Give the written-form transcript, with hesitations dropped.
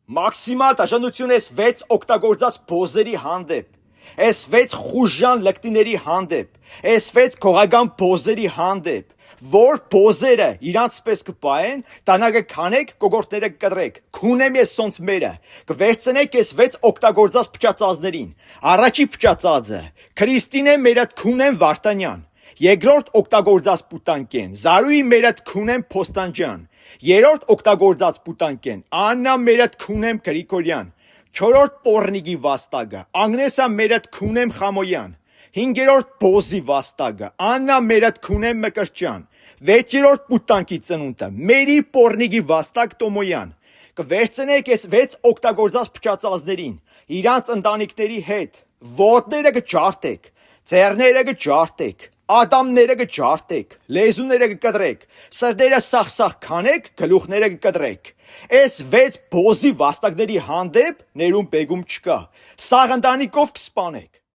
Մաքսիմալ դաշնություն ես 6 օգտագործած բոզերի հանդեպ, ես 6 խուժան լկտիների հանդեպ, ես 6 քողական բոզերի հանդեպ, որ բոզերը իրանց պես կպայեն, տանագը կանեք, կողորտները կտրեք, քունեմ ես սոնց մերը, կվերցնեք ես 6 օգտագործած փչացածներին, առաջի փչացածը, Քրիստինե մերդ քունեմ Վարդանյան, երկրորդ օգտագործած պուտանկեն, Զարուի մերդ քունեմ Փոստանջյան, երրորդ օգտագործած պուտանկեն, Աննա մերդ քունեմ Գրիգորյան, չորրորդ պորնիգի վաստակը, Անգնեսա մերդ քունեմ Խամոյան, հինգերորդ բոզի վաստակը, Աննա մերդ քունեմ Մկրտչյան, վեցերորդ պուտանկի ծնունդը, Մերի պորնիգի վաստակ Տոմոյան, կվերցնեք ես 6 օգտագործած փչացածներին, իրանց ընտանիքների հետ, ոտները կջարդեք, ձեռները կջարդեք, ադամները կջարդեք, լեզուները կկտրեք, սրտերը սախ-սախ կանեք, գլուխները կկտրեք, այս 6 բոզի վաստակների հանդեպ ներում բեգում չկա, սաղ ընտանիքով կսպանեք,